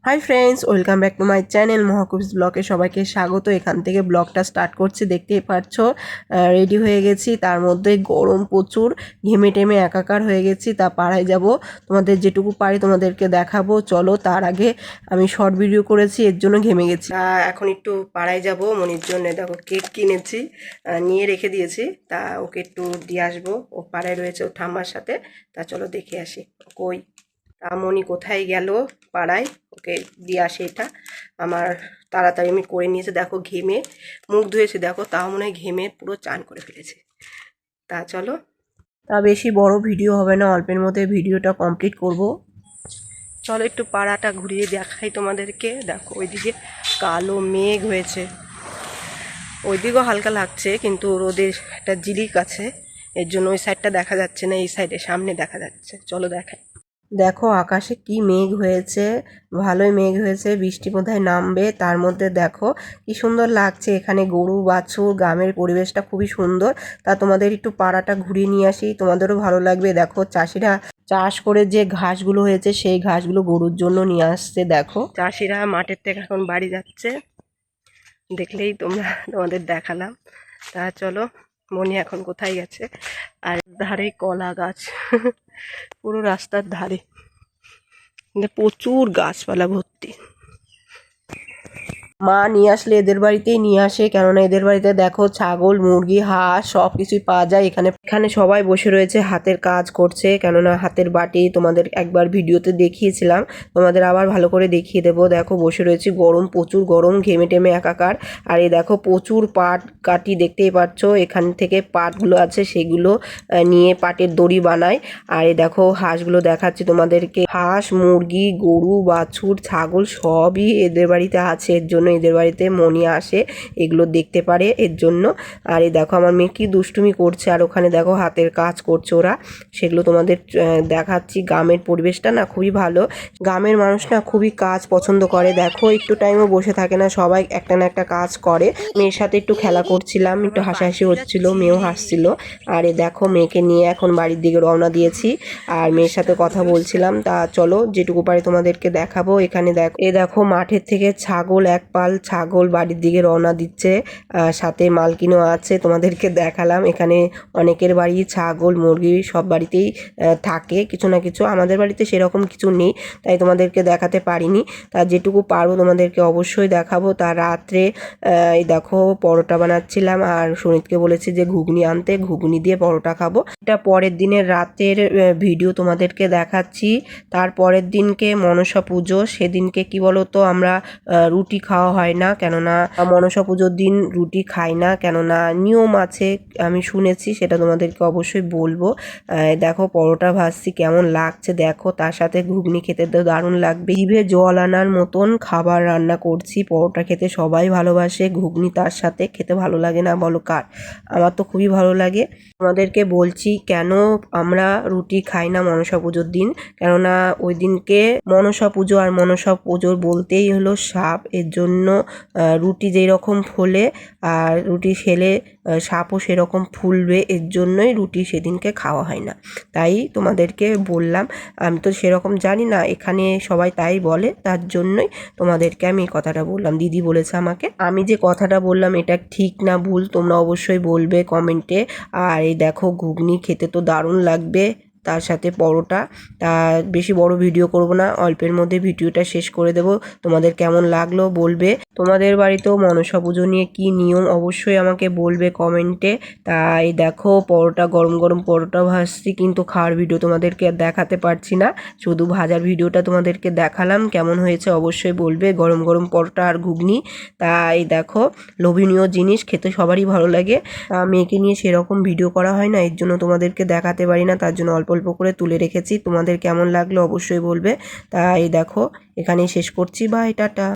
High friends, welcome back to my channel মহাকুবস ব্লগে সবাইকে স্বাগত। এখান থেকে ব্লগটা স্টার্ট করছি। দেখতেই পাচ্ছ রেডি হয়ে গেছি, তার মধ্যে গরম প্রচুর, ঘেমে টেমে একাকার হয়ে গেছি। তা পাড়ায় যাব, তোমাদের যেটুকু পারি তোমাদেরকে দেখাবো। চলো, তার আগে আমি শর্ট ভিডিও করেছি, এর জন্য ঘেমে গেছি। এখন একটু পাড়ায় যাব মনির জন্য। দেখো কেক কিনেছি, নিয়ে রেখে দিয়েছি। তা ওকে একটু দিয়ে আসবো, ও পাড়ায় রয়েছে ও ঠাম্মার সাথে। তা চলো দেখে আসি কই মনি কোথায় গেল পাড়ায়, ওকে দিয়ে আসে। এটা আমার তাড়াতাড়ি আমি করে নিয়েছি। দেখো ঘেমে মুখ ধুয়েছে, দেখো তাও মনে হয় ঘেমে পুরো চান করে ফেলেছে। তা চলো, তা বেশি বড় ভিডিও হবে না, অল্পের মধ্যে ভিডিওটা কমপ্লিট করব। চলো একটু পাড়াটা ঘুরিয়ে দেখাই তোমাদেরকে। দেখো ওইদিকে কালো মেঘ হয়েছে, ওইদিকেও হালকা লাগছে, কিন্তু রোদের একটা জিলিক আছে, এর জন্য ওই সাইডটা দেখা যাচ্ছে না, এই সাইডে সামনে দেখা যাচ্ছে। চলো দেখাই। দেখো আকাশে কি মেঘ হয়েছে, ভালোই মেঘ হয়েছে, বৃষ্টি বোধহয় নামবে। তার মধ্যে দেখো কি সুন্দর লাগছে এখানে, গরু বাছুর, গ্রামের পরিবেশটা খুবই সুন্দর। তা তোমাদের একটু পাড়াটা ঘুরিয়ে নিয়ে আসি, তোমাদেরও ভালো লাগবে। দেখো চাষিরা চাষ করে যে ঘাসগুলো হয়েছে সেই ঘাসগুলো গরুর জন্য নিয়ে আসছে। দেখো চাষিরা মাঠের থেকে এখন বাড়ি যাচ্ছে, দেখলেই তোমাদের দেখালাম। তা চলো, মনি এখন কোথায় গেছে। আর ধারে কলা গাছ পুরো রাস্তার ধারে প্রচুর গাছপালা ভর্তি। মা নিয়ে আসলে এদের বাড়িতেই নিয়ে আসে, কেননা এদের বাড়িতে দেখো ছাগল, মুরগি, হাঁস সব কিছুই পাওয়া যায়। এখানে এখানে সবাই বসে রয়েছে, হাতের কাজ করছে, কেননা হাতের বাটি তোমাদের একবার ভিডিওতে দেখিয়েছিলাম, তোমাদের আবার ভালো করে দেখিয়ে দেবো। দেখো বসে রয়েছে, গরম প্রচুর গরম, ঘেমে টেমে একাকার। আর এই দেখো প্রচুর পাট কাটি, দেখতেই পাচ্ছ এখান থেকে পাটগুলো আছে সেগুলো নিয়ে পাটের দড়ি বানায়। আর এই দেখো হাঁসগুলো দেখাচ্ছি তোমাদেরকে, হাঁস, মুরগি, গরু, বাছুর, ছাগল সবই এদের বাড়িতে আছে, এর জন্য এদের বাড়িতে মনি আসে, এগুলো দেখতে পারে এর জন্য। আর এই দেখো আমার মেয়ে কি দুষ্টুমি করছে, আর ওখানে দেখো হাতের কাজ করছে ওরা, সেগুলো তোমাদের দেখাচ্ছি। গ্রামের পরিবেশটা না খুবই ভালো, গ্রামের মানুষ না খুবই কাজ পছন্দ করে। দেখো একটু টাইমও বসে থাকে না, সবাই একটা না একটা কাজ করে। মেয়ের সাথে একটু খেলা করছিলাম, একটু হাসাহাসি হচ্ছিল, মেয়েও হাসছিল। আর এই দেখো মেয়েকে নিয়ে এখন বাড়ির দিকে রওনা দিয়েছি, আর মেয়ের সাথে কথা বলছিলাম। তা চলো যেটুকু পারি তোমাদেরকে দেখাবো। এখানে দেখো, দেখো মাঠের থেকে ছাগল, এক পাল ছাগল বাড়ির দিকে রওনা দিচ্ছে, সাথে মালকিনও আছে, তোমাদেরকে দেখালাম। এখানে অনেকের বাড়ি ছাগল মুরগি সব বাড়িতেই থাকে কিছু না কিছু, আমাদের বাড়িতে সেরকম কিছু নেই, তাই তোমাদেরকে দেখাতে পারিনি। তা যেটুকু পারবো তোমাদেরকে অবশ্যই দেখাবো। তা রাত্রে এই দেখো পরোটা বানাচ্ছিলাম, আর সুনীতকে বলেছি যে ঘুগনি আনতে, ঘুগনি দিয়ে পরোটা খাবো। এটা পরের দিনের রাতের ভিডিও তোমাদেরকে দেখাচ্ছি। তার পরের দিনকে মনসা পুজো, সেদিনকে কি বলতো আমরা রুটি খাওয়া হয় না, কেননা মনসা পুজোর দিন রুটি খাই না, কেননা নিয়ম আছে আমি শুনেছি, সেটা তোমাদেরকে অবশ্যই বলবো। দেখো পরোটা ভাজছি, কেমন লাগছে দেখো, তার সাথে ঘুগনি খেতে তো দারুণ লাগবে, জিভে জল আনার মতন খাবার রান্না করছি। পরোটা খেতে সবাই ভালোবাসে, ঘুগনি তার সাথে খেতে ভালো লাগে না বলো কার? আমার তো খুবই ভালো লাগে। তোমাদেরকে বলছি কেন আমরা রুটি খাই না মনসা পুজোর দিন, কেননা ওই দিনকে মনসা পুজো, আর মনসা পুজোর বলতেই হলো সাপ, এর জন্য রুটি যেই রকম ফোলে আর রুটি খেলে সাপও সেরকম ফুলবে, এর জন্যই রুটি সেদিনকে খাওয়া হয় না। তাই তোমাদেরকে বললাম, আমি তো সেরকম জানি না, এখানে সবাই তাই বলে, তার জন্যই তোমাদেরকে আমি এই কথাটা বললাম। দিদি বলেছে আমাকে, আমি যে কথাটা বললাম এটা ঠিক না ভুল তোমরা অবশ্যই বলবে কমেন্টে। আর এই দেখো ঘুগনি খেতে তো দারুণ লাগবে, তার সাথে পরোটা। তা বেশি বড় ভিডিও করব না, অল্পের মধ্যে ভিডিওটা শেষ করে দেব। তোমাদের কেমন লাগলো বলবে, তোমাদের বাড়িতেও মনসা পুজো নিয়ে কি নিয়ম অবশ্যই আমাকে বলবে কমেন্টে। তাই দেখো পরোটা, গরম গরম পরোটা ভাজছি, কিন্তু খাওয়ার ভিডিও তোমাদেরকে দেখাতে পারছি না, শুধু ভাজার ভিডিওটা তোমাদেরকে দেখালাম। কেমন হয়েছে অবশ্যই বলবে, গরম গরম পরোটা আর ঘুগনি। তাই দেখো লোভনীয় জিনিস, খেতে সবারই ভালো লাগে। মেয়েকে নিয়ে সেরকম ভিডিও করা হয় না, এর জন্য তোমাদেরকে দেখাতে পারি না, তার জন্য অল্প অল্প করে তুলে রেখেছি। তোমাদের কেমন লাগলো অবশ্যই বলবে। তাই দেখো এখানেই শেষ করছি, বাই টাটা।